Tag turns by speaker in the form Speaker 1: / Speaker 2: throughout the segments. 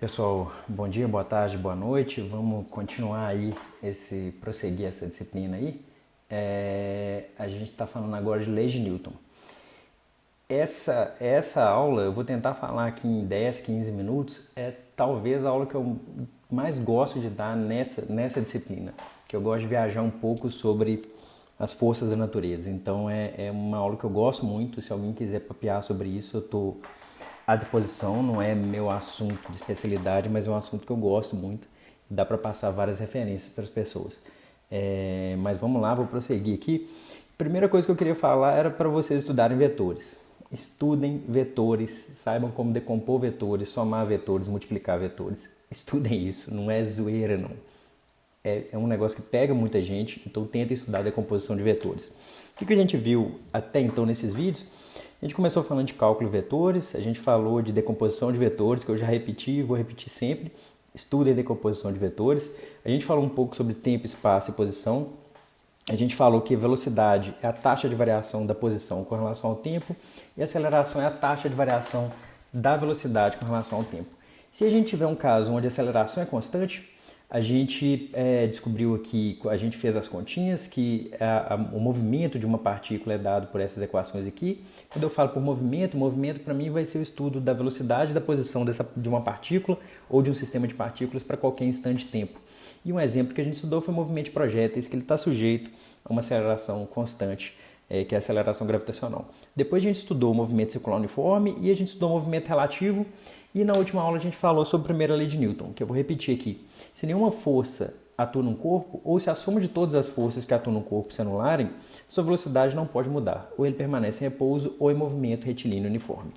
Speaker 1: Pessoal, bom dia, boa tarde, boa noite. Vamos continuar aí, prosseguir essa disciplina aí. A gente está falando agora de leis de Newton. Essa aula, eu vou tentar falar aqui em 10, 15 minutos, é talvez a aula que eu mais gosto de dar nessa disciplina, que eu gosto de viajar um pouco sobre as forças da natureza. Então é uma aula que eu gosto muito. Se alguém quiser papear sobre isso, eu estou à disposição. Não é meu assunto de especialidade, mas é um assunto que eu gosto muito. Dá para passar várias referências para as pessoas. Mas vamos lá, vou prosseguir aqui. Primeira coisa que eu queria falar era para vocês estudarem vetores. Estudem vetores, saibam como decompor vetores, somar vetores, multiplicar vetores. Estudem isso, não é zoeira não. É um negócio que pega muita gente, então tenta estudar a decomposição de vetores. O que a gente viu até então nesses vídeos? A gente começou falando de cálculo de vetores, a gente falou de decomposição de vetores, que eu já repeti e vou repetir sempre. Estudem a decomposição de vetores. A gente falou um pouco sobre tempo, espaço e posição. A gente falou que velocidade é a taxa de variação da posição com relação ao tempo e aceleração é a taxa de variação da velocidade com relação ao tempo. Se a gente tiver um caso onde a aceleração é constante, a gente descobriu aqui, a gente fez as continhas, que o movimento de uma partícula é dado por essas equações aqui. Quando eu falo por movimento para mim vai ser o estudo da velocidade da posição de uma partícula ou de um sistema de partículas para qualquer instante de tempo. E um exemplo que a gente estudou foi o movimento de projéteis, que ele está sujeito a uma aceleração constante, que é a aceleração gravitacional. Depois a gente estudou o movimento circular uniforme e a gente estudou o movimento relativo. E na última aula a gente falou sobre a primeira lei de Newton, que eu vou repetir aqui. Se nenhuma força atua num corpo, ou se a soma de todas as forças que atuam no corpo se anularem, sua velocidade não pode mudar. Ou ele permanece em repouso ou em movimento retilíneo uniforme.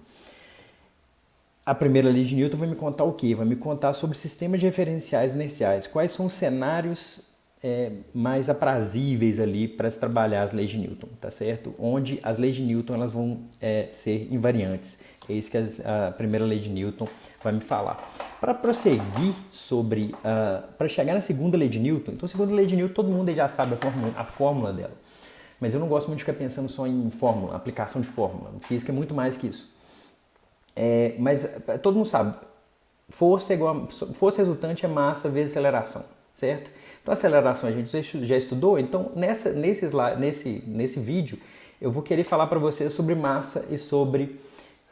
Speaker 1: A primeira lei de Newton vai me contar o quê? Vai me contar sobre sistemas de referenciais inerciais. Quais são os cenários mais aprazíveis ali para se trabalhar as leis de Newton, tá certo? Onde as leis de Newton elas vão ser invariantes. É isso que a primeira lei de Newton vai me falar. Para prosseguir sobre, para chegar na segunda lei de Newton, então a segunda lei de Newton todo mundo já sabe a fórmula dela. Mas eu não gosto muito de ficar pensando só em fórmula, aplicação de fórmula. Física é muito mais que isso. Mas todo mundo sabe, força resultante é massa vezes aceleração, certo? Então a aceleração a gente já estudou, então nesse vídeo eu vou querer falar para vocês sobre massa e sobre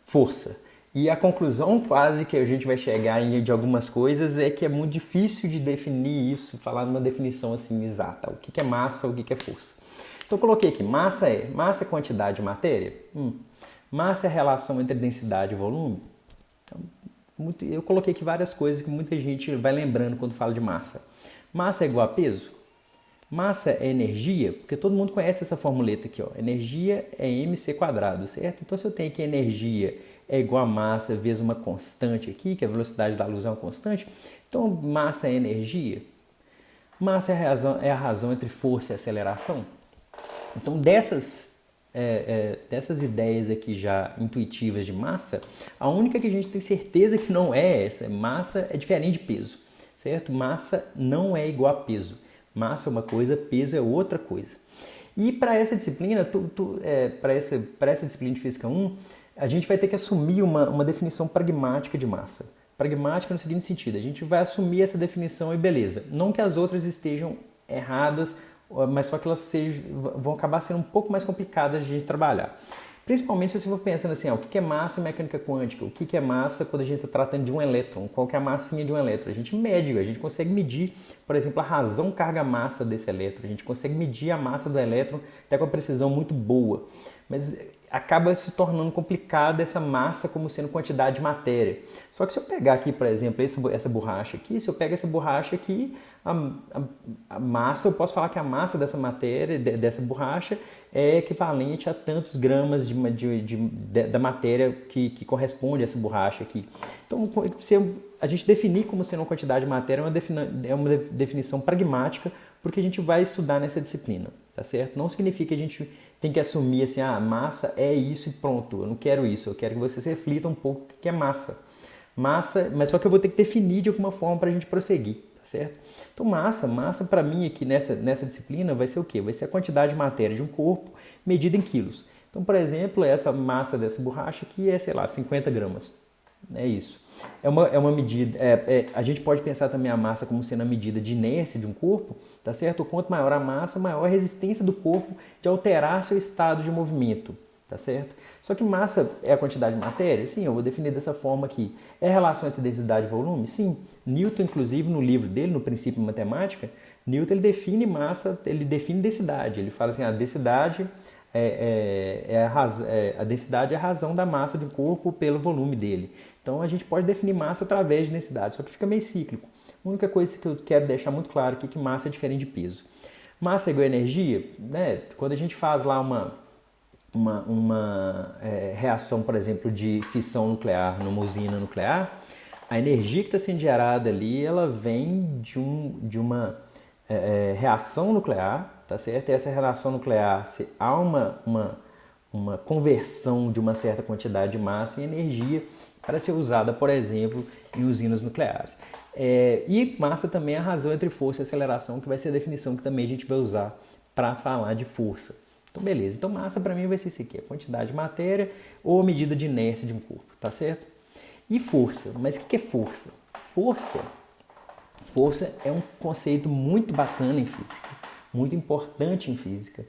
Speaker 1: força. E a conclusão quase que a gente vai chegar de algumas coisas é que é muito difícil de definir isso, falar numa definição assim exata, o que é massa, o que é força. Então eu coloquei aqui, massa é quantidade de matéria? Massa é a relação entre densidade e volume? Então, eu coloquei aqui várias coisas que muita gente vai lembrando quando fala de massa. Massa é igual a peso? Massa é energia? Porque todo mundo conhece essa formuleta aqui, ó. Energia é mc², certo? Então se eu tenho aqui energia é igual a massa vezes uma constante aqui, que a velocidade da luz é uma constante, então massa é energia? Massa é a razão entre força e aceleração? Então dessas ideias aqui já intuitivas de massa, a única que a gente tem certeza que não é essa, massa é diferente de peso, certo? Massa não é igual a peso. Massa é uma coisa, peso é outra coisa. E para essa disciplina, para essa disciplina de Física 1, a gente vai ter que assumir uma definição pragmática de massa. Pragmática no seguinte sentido, a gente vai assumir essa definição e beleza. Não que as outras estejam erradas, mas só que elas vão acabar sendo um pouco mais complicadas de a gente trabalhar. Principalmente se você for pensando assim, o que é massa em mecânica quântica? O que é massa quando a gente está tratando de um elétron? Qual que é a massinha de um elétron? A gente mede, a gente consegue medir, por exemplo, a razão carga-massa desse elétron. A gente consegue medir a massa do elétron até com uma precisão muito boa. Mas acaba se tornando complicada essa massa como sendo quantidade de matéria. Só que se eu pegar aqui, por exemplo, essa borracha aqui, se eu pego essa borracha aqui, a massa, eu posso falar que a massa dessa matéria, dessa borracha, é equivalente a tantos gramas da matéria que corresponde a essa borracha aqui. Então, se a gente definir como sendo uma quantidade de matéria, é uma definição pragmática porque a gente vai estudar nessa disciplina, tá certo? Não significa que a gente tem que assumir assim, massa é isso e pronto, eu não quero isso, eu quero que vocês reflitam um pouco o que é massa. Massa, mas só que eu vou ter que definir de alguma forma para a gente prosseguir, tá certo? Então massa para mim aqui nessa disciplina vai ser o quê? Vai ser a quantidade de matéria de um corpo medida em quilos. Então, por exemplo, essa massa dessa borracha aqui é, sei lá, 50 gramas. É isso. É uma medida. A gente pode pensar também a massa como sendo a medida de inércia de um corpo, tá certo? Quanto maior a massa, maior a resistência do corpo de alterar seu estado de movimento, tá certo? Só que massa é a quantidade de matéria? Sim, eu vou definir dessa forma aqui. É a relação entre densidade e volume? Sim. Newton, inclusive, no livro dele, no Princípio de Matemática, Newton ele define massa, ele define densidade. Ele fala assim, a densidade a densidade é a razão da massa do corpo pelo volume dele. Então a gente pode definir massa através de densidade, só que fica meio cíclico. A única coisa que eu quero deixar muito claro aqui é que massa é diferente de peso. Massa é igual a energia, né? Quando a gente faz lá uma reação, por exemplo, de fissão nuclear numa usina nuclear, a energia que está sendo gerada ali, ela vem de uma reação nuclear, tá certo? E essa reação nuclear, se há uma conversão de uma certa quantidade de massa em energia para ser usada, por exemplo, em usinas nucleares. E massa também é a razão entre força e aceleração, que vai ser a definição que também a gente vai usar para falar de força. Então, beleza. Então, massa para mim vai ser isso aqui, a quantidade de matéria ou a medida de inércia de um corpo, tá certo? E força. Mas o que é força? Força é um conceito muito bacana em física, muito importante em física,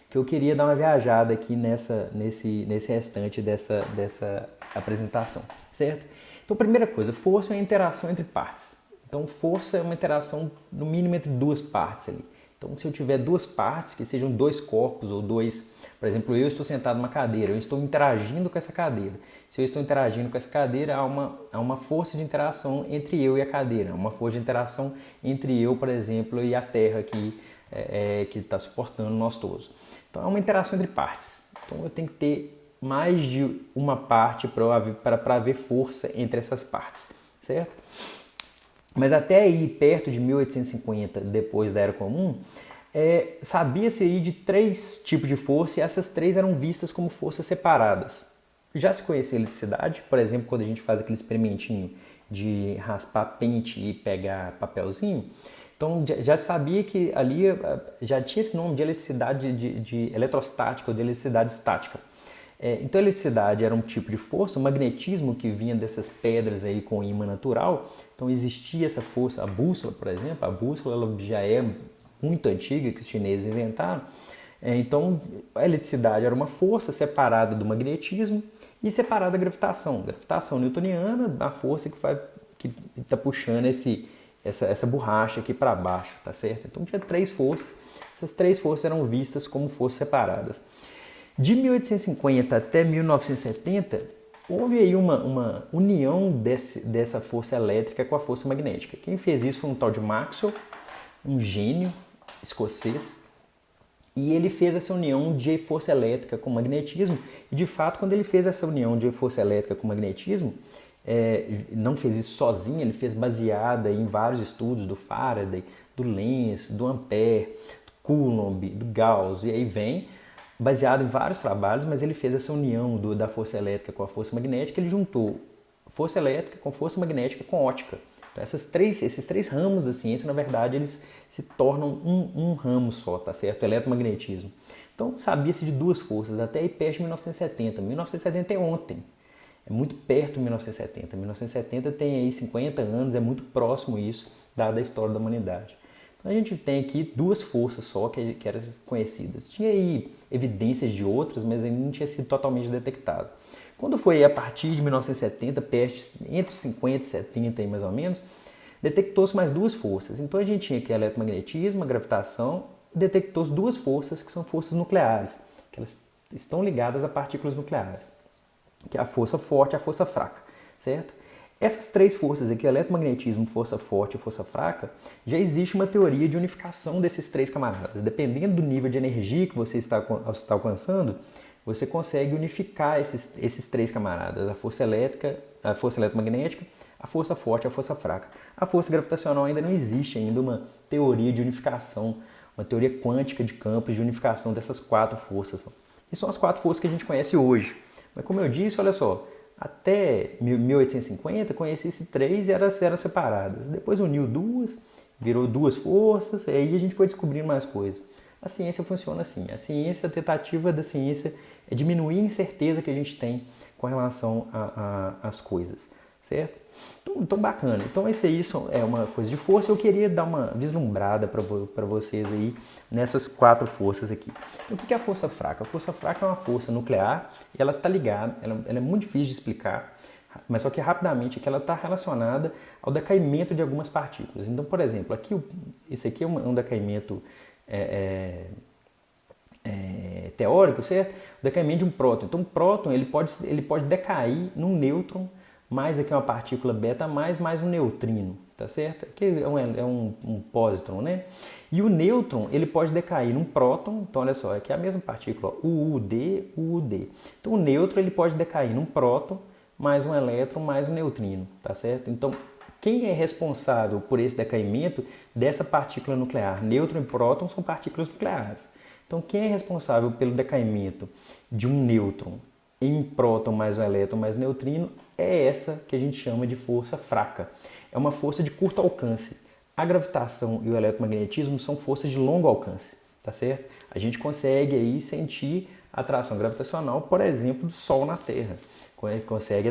Speaker 1: que eu queria dar uma viajada aqui nesse restante dessa apresentação, certo? Então, primeira coisa, força é uma interação entre partes. Então, força é uma interação, no mínimo, entre duas partes ali. Então, se eu tiver duas partes, que sejam dois corpos ou dois... Por exemplo, eu estou sentado numa cadeira, eu estou interagindo com essa cadeira. Se eu estou interagindo com essa cadeira, há uma força de interação entre eu e a cadeira. Uma força de interação entre eu, por exemplo, e a Terra que está suportando nós todos. Então, é uma interação entre partes. Então, eu tenho que ter mais de uma parte para haver força entre essas partes, certo? Mas até aí, perto de 1850, depois da Era Comum, sabia-se aí de 3 tipos de força e essas 3 eram vistas como forças separadas. Já se conhecia a eletricidade, por exemplo, quando a gente faz aquele experimentinho de raspar pente e pegar papelzinho. Então já sabia que ali já tinha esse nome de eletricidade de eletrostática ou de eletricidade estática. Então a eletricidade era um tipo de força, o magnetismo que vinha dessas pedras aí com ímã natural. Então existia essa força, a bússola, por exemplo, a bússola ela já é muito antiga, que os chineses inventaram. Então a eletricidade era uma força separada do magnetismo e separada da gravitação. Gravitação newtoniana, a força que está puxando essa borracha aqui para baixo, tá certo? Então tinha 3 forças, essas 3 forças eram vistas como forças separadas. De 1850 até 1970, houve aí uma união dessa força elétrica com a força magnética. Quem fez isso foi um tal de Maxwell, um gênio escocês, e ele fez essa união de força elétrica com magnetismo. E de fato, quando ele fez essa união de força elétrica com magnetismo, não fez isso sozinho, ele fez baseada em vários estudos do Faraday, do Lenz, do Ampère, do Coulomb, do Gauss, e aí vem baseado em vários trabalhos, mas ele fez essa união da força elétrica com a força magnética, ele juntou força elétrica com força magnética com ótica. Então esses três ramos da ciência, na verdade, eles se tornam um ramo só, tá certo? O eletromagnetismo. Então sabia-se de 2 forças, até aí perto de 1970. 1970 é ontem, é muito perto de 1970. 1970 tem aí 50 anos, é muito próximo isso, dada a história da humanidade. A gente tem aqui 2 forças só que eram conhecidas. Tinha aí evidências de outras, mas ainda não tinha sido totalmente detectado. Quando foi a partir de 1970, entre 50 e 70 aí mais ou menos, detectou-se mais 2 forças. Então a gente tinha aqui o eletromagnetismo, a gravitação, detectou-se 2 forças que são forças nucleares, que elas estão ligadas a partículas nucleares, que é a força forte e a força fraca, certo? Essas 3 forças aqui, eletromagnetismo, força forte e força fraca, já existe uma teoria de unificação desses 3 camaradas. Dependendo do nível de energia que você está alcançando, você consegue unificar esses 3 camaradas, a força elétrica, a força eletromagnética, a força forte e a força fraca. A força gravitacional ainda não existe ainda uma teoria de unificação, uma teoria quântica de campos de unificação dessas 4 forças. E são as 4 forças que a gente conhece hoje. Mas como eu disse, olha só, até 1850 conhecia-se 3 e eram separadas. Depois uniu 2, virou 2 forças, e aí a gente foi descobrindo mais coisas. A ciência funciona assim. A tentativa da ciência é diminuir a incerteza que a gente tem com relação às coisas. certo? Então bacana. Então isso é uma coisa de força. Eu queria dar uma vislumbrada para vocês aí nessas 4 forças aqui. Então, o que é a força fraca? A força fraca é uma força nuclear e ela está ligada, ela é muito difícil de explicar, mas só que rapidamente que ela está relacionada ao decaimento de algumas partículas. Então, por exemplo, esse aqui é um decaimento teórico, certo? O decaimento de um próton. Então, um próton ele pode decair num nêutron, mais aqui uma partícula beta, mais um neutrino, tá certo? Aqui é um pósitron, né? E o nêutron, ele pode decair num próton, então olha só, aqui é a mesma partícula, ó, UUD. Então o nêutron, ele pode decair num próton, mais um elétron, mais um neutrino, tá certo? Então, quem é responsável por esse decaimento dessa partícula nuclear? Nêutron e próton são partículas nucleares. Então, quem é responsável pelo decaimento de um nêutron em próton mais um elétron mais um neutrino é essa que a gente chama de força fraca. É uma força de curto alcance. A gravitação e o eletromagnetismo são forças de longo alcance, tá certo? A gente consegue aí sentir a atração gravitacional, por exemplo, do Sol na Terra. Consegue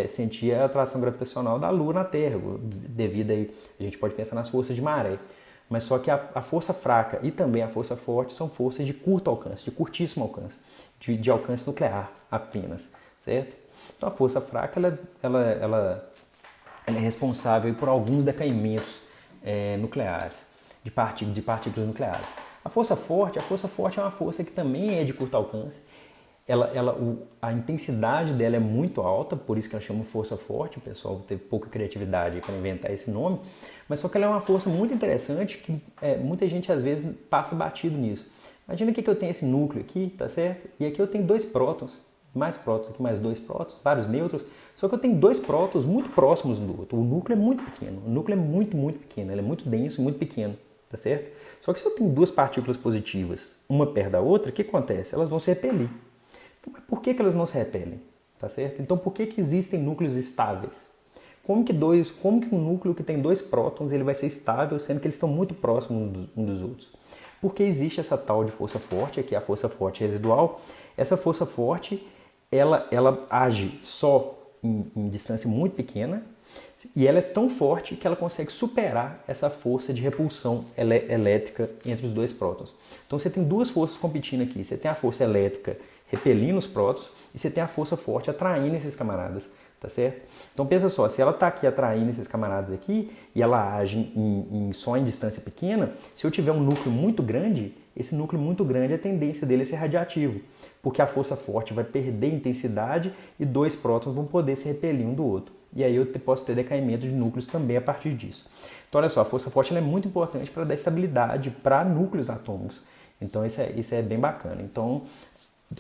Speaker 1: sentir a atração gravitacional da Lua na Terra, devido aí, a gente pode pensar nas forças de maré. Mas só que a força fraca e também a força forte são forças de curto alcance, de curtíssimo alcance, de alcance nuclear apenas, certo? Então a força fraca ela é responsável por alguns decaimentos nucleares, de partículas nucleares. A força forte é uma força que também é de curto alcance. A intensidade dela é muito alta, por isso que ela chama força forte. O pessoal teve pouca criatividade para inventar esse nome, mas só que ela é uma força muito interessante que muita gente às vezes passa batido nisso. Imagina que eu tenho esse núcleo aqui, tá certo? E aqui eu tenho 2 prótons, mais prótons aqui, mais 2 prótons, vários nêutrons, só que eu tenho 2 prótons muito próximos um do outro. O núcleo é muito pequeno, o núcleo é muito, muito pequeno, ele é muito denso e muito pequeno, tá certo? Só que se eu tenho 2 partículas positivas, uma perto da outra, o que acontece? Elas vão se repelir. Mas por que elas não se repelem? Tá certo? Então por que existem núcleos estáveis? Como que um núcleo que tem 2 prótons ele vai ser estável, sendo que eles estão muito próximos uns dos outros? Porque existe essa tal de força forte, que é a força forte residual. Essa força forte, ela age só em distância muito pequena, e ela é tão forte que ela consegue superar essa força de repulsão elétrica entre os 2 prótons. Então você tem 2 forças competindo aqui. Você tem a força elétrica repelindo os prótons e você tem a força forte atraindo esses camaradas, tá certo? Então pensa só, se ela está aqui atraindo esses camaradas aqui e ela age só em distância pequena, se eu tiver um núcleo muito grande, esse núcleo muito grande, a tendência dele é ser radioativo, porque a força forte vai perder intensidade e 2 prótons vão poder se repelir um do outro. E aí eu posso ter decaimento de núcleos também a partir disso. Então olha só, a força forte ela é muito importante para dar estabilidade para núcleos atômicos. Então isso é bem bacana. Então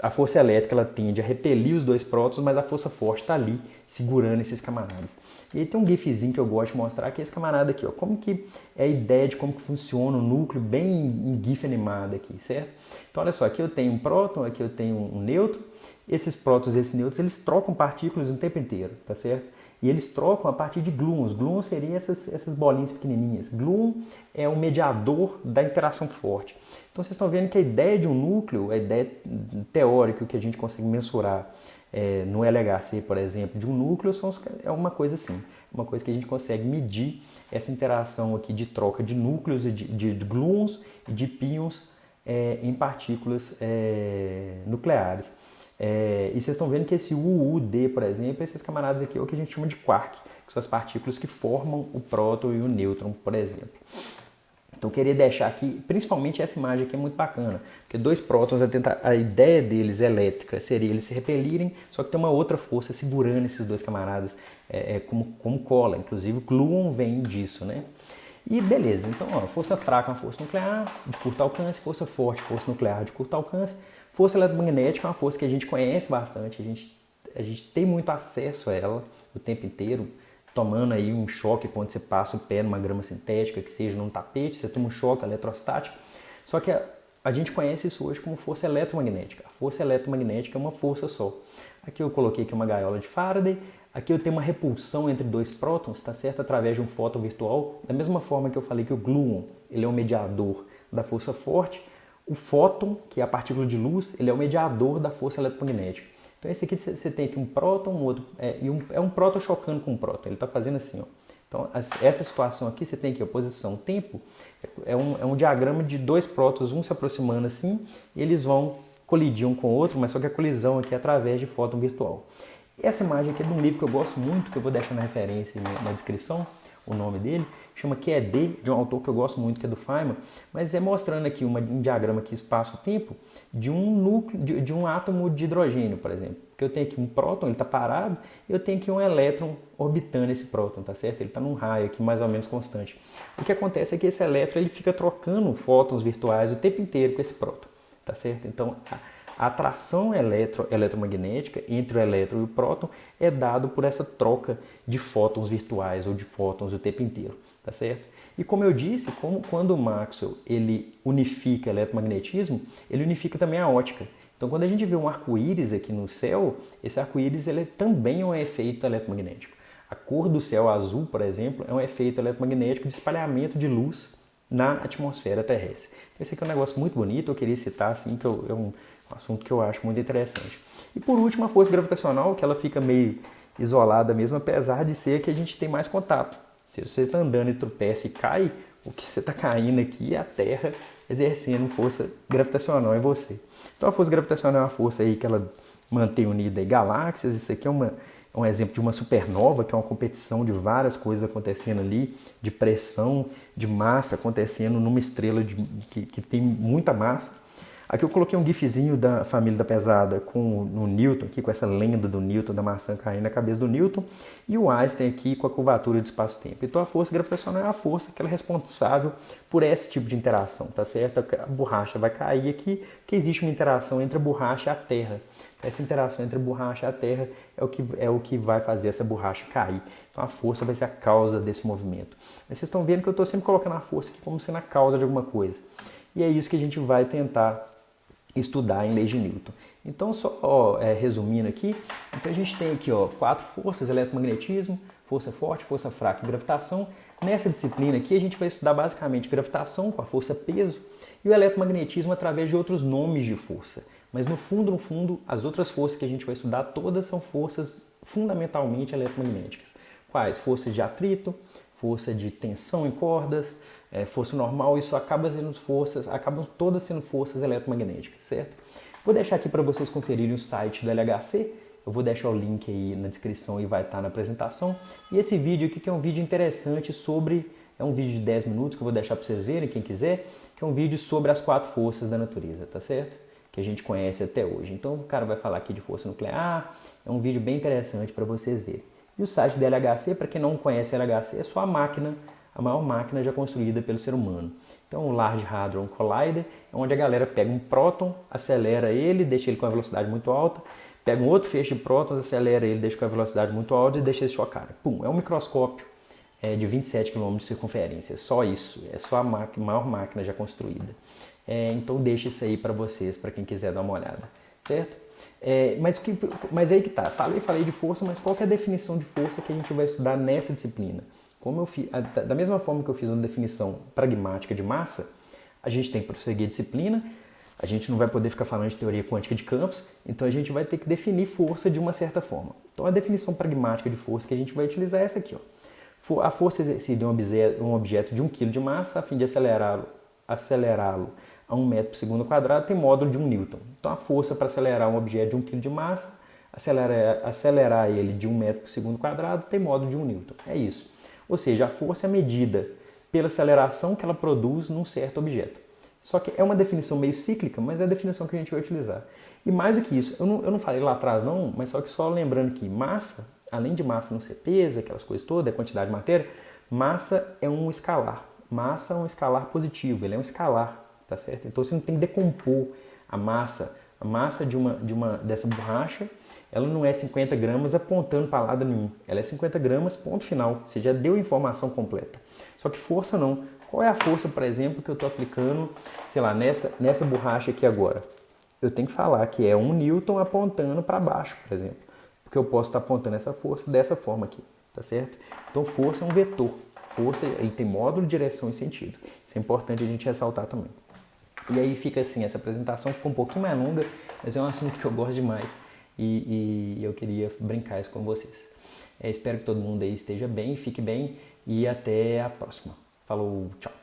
Speaker 1: a força elétrica ela tende a repelir os 2 prótons, mas a força forte está ali segurando esses camaradas. E aí tem um gifzinho que eu gosto de mostrar, que é esse camarada aqui, ó. Como que é a ideia de como que funciona o núcleo, bem em gif animado aqui, certo? Então olha só, aqui eu tenho um próton, aqui eu tenho um nêutron. Esses prótons e esses nêutrons, eles trocam partículas o tempo inteiro, tá certo? E eles trocam a partir de gluons. Gluons seriam essas bolinhas pequenininhas. Gluon é o mediador da interação forte. Então vocês estão vendo que a ideia de um núcleo, a ideia teórica que a gente consegue mensurar no LHC, por exemplo, de um núcleo é uma coisa assim. Uma coisa que a gente consegue medir essa interação aqui de troca de núcleos, de gluons e de pions em partículas nucleares. E vocês estão vendo que esse UUD, por exemplo, esses camaradas aqui é o que a gente chama de quark, que são as partículas que formam o próton e o nêutron, por exemplo. Então eu queria deixar aqui, principalmente essa imagem aqui é muito bacana, porque 2 prótons, a ideia deles elétrica seria eles se repelirem, só que tem uma outra força segurando esses 2 camaradas como cola, inclusive o gluon vem disso, né? E beleza, então ó, força fraca é uma força nuclear de curto alcance, força forte, força nuclear de curto alcance. Força eletromagnética é uma força que a gente conhece bastante, a gente tem muito acesso a ela o tempo inteiro, tomando aí um choque quando você passa o pé numa grama sintética, que seja num tapete, você toma um choque eletrostático. Só que a gente conhece isso hoje como força eletromagnética. A força eletromagnética é uma força só. Aqui eu coloquei aqui uma gaiola de Faraday, aqui eu tenho uma repulsão entre 2 prótons, tá certo? Através de um fóton virtual, da mesma forma que eu falei que o gluon ele é um mediador da força forte. O fóton, que é a partícula de luz, ele é o mediador da força eletromagnética. Então esse aqui você tem aqui um próton, um outro, é um próton chocando com um próton, ele está fazendo assim, ó. Então essa situação aqui, você tem aqui a posição tempo, é um diagrama de dois prótons, um se aproximando assim, e eles vão colidir um com o outro, mas só que a colisão aqui é através de fóton virtual. Essa imagem aqui é de um livro que eu gosto muito, que eu vou deixar na referência na descrição, o nome dele, chama QED, de um autor que eu gosto muito, que é do Feynman, mas é mostrando aqui um diagrama aqui espaço-tempo de um núcleo, de um átomo de hidrogênio, por exemplo. Porque eu tenho aqui um próton, ele está parado, e eu tenho aqui um elétron orbitando esse próton, tá certo? Ele está num raio aqui mais ou menos constante. O que acontece é que esse elétron ele fica trocando fótons virtuais o tempo inteiro com esse próton, tá certo? Então, a atração eletromagnética entre o elétron e o próton é dado por essa troca de fótons virtuais ou de fótons o tempo inteiro, tá certo? E como eu disse, quando o Maxwell ele unifica eletromagnetismo, ele unifica também a ótica. Então, quando a gente vê um arco-íris aqui no céu, esse arco-íris ele também é um efeito eletromagnético. A cor do céu azul, por exemplo, é um efeito eletromagnético de espalhamento de luz na atmosfera terrestre. Então, esse aqui é um negócio muito bonito, eu queria citar, assim, que é um assunto que eu acho muito interessante. E por último, a força gravitacional, que ela fica meio isolada mesmo, apesar de ser que a gente tem mais contato. Se você está andando e tropeça e cai, o que você está caindo aqui é a Terra exercendo força gravitacional em você. Então a força gravitacional é uma força aí que ela mantém unida aí galáxias, isso aqui é um exemplo de uma supernova, que é uma competição de várias coisas acontecendo ali, de pressão, de massa acontecendo numa estrela que tem muita massa. Aqui eu coloquei um gifzinho da família da pesada com o Newton, aqui com essa lenda do Newton, da maçã caindo na cabeça do Newton, e o Einstein aqui com a curvatura do espaço-tempo. Então a força gravitacional é a força que ela é responsável por esse tipo de interação, tá certo? A borracha vai cair aqui, porque existe uma interação entre a borracha e a Terra. Essa interação entre a borracha e a Terra é o que vai fazer essa borracha cair. Então a força vai ser a causa desse movimento. Mas vocês estão vendo que eu estou sempre colocando a força aqui como sendo a causa de alguma coisa. E é isso que a gente vai tentar estudar em leis de Newton. Então, só resumindo aqui, então a gente tem aqui 4 forças: eletromagnetismo, força forte, força fraca e gravitação. Nessa disciplina aqui a gente vai estudar basicamente gravitação com a força peso e o eletromagnetismo através de outros nomes de força. Mas no fundo, as outras forças que a gente vai estudar todas são forças fundamentalmente eletromagnéticas. Quais? Força de atrito, força de tensão em cordas, força normal, isso acabam todas sendo forças eletromagnéticas, certo? Vou deixar aqui para vocês conferirem o site do LHC, eu vou deixar o link aí na descrição e vai estar na apresentação. E esse vídeo aqui que é um vídeo interessante é um vídeo de 10 minutos que eu vou deixar para vocês verem, quem quiser, que é um vídeo sobre as 4 forças da natureza, tá certo? Que a gente conhece até hoje. Então o cara vai falar aqui de força nuclear, é um vídeo bem interessante para vocês verem. E o site do LHC, para quem não conhece LHC, é só a maior máquina já construída pelo ser humano. Então, o Large Hadron Collider é onde a galera pega um próton, acelera ele, deixa ele com a velocidade muito alta, pega um outro feixe de prótons, acelera ele, deixa com a velocidade muito alta e deixa ele chocar. Pum, é um microscópio de 27 km de circunferência, só isso, é só a maior máquina já construída. Então, deixa isso aí para vocês, para quem quiser dar uma olhada, certo? Mas aí que tá, falei de força, mas qual que é a definição de força que a gente vai estudar nessa disciplina? Da mesma forma que eu fiz uma definição pragmática de massa, a gente tem que prosseguir a disciplina, a gente não vai poder ficar falando de teoria quântica de campos, então a gente vai ter que definir força de uma certa forma. Então a definição pragmática de força que a gente vai utilizar é essa aqui. A força exercida em um objeto de 1 kg de massa a fim de acelerá-lo a 1 metro por segundo quadrado tem módulo de 1 newton. Então a força para acelerar um objeto de 1 kg de massa, acelerar ele de 1 metro por segundo quadrado tem módulo de 1 newton. É isso. Ou seja, a força é medida pela aceleração que ela produz num certo objeto. Só que é uma definição meio cíclica, mas é a definição que a gente vai utilizar. E mais do que isso, eu não falei lá atrás não, mas só lembrando que massa, além de massa não ser peso, aquelas coisas todas, a quantidade de matéria, massa é um escalar. Massa é um escalar positivo, ele é um escalar, tá certo? Então você não tem que decompor a massa. A massa dessa borracha, ela não é 50 gramas apontando para lado nenhum. Ela é 50 gramas, ponto final. Você já deu a informação completa. Só que força não. Qual é a força, por exemplo, que eu estou aplicando, sei lá, nessa borracha aqui agora? Eu tenho que falar que é 1 newton apontando para baixo, por exemplo. Porque eu posso estar apontando essa força dessa forma aqui, tá certo? Então força é um vetor. Força, ele tem módulo, direção e sentido. Isso é importante a gente ressaltar também. E aí fica assim, essa apresentação ficou um pouquinho mais longa, mas é um assunto que eu gosto demais. e eu queria brincar isso com vocês. Espero que todo mundo aí esteja bem, fique bem e até a próxima. Falou, tchau!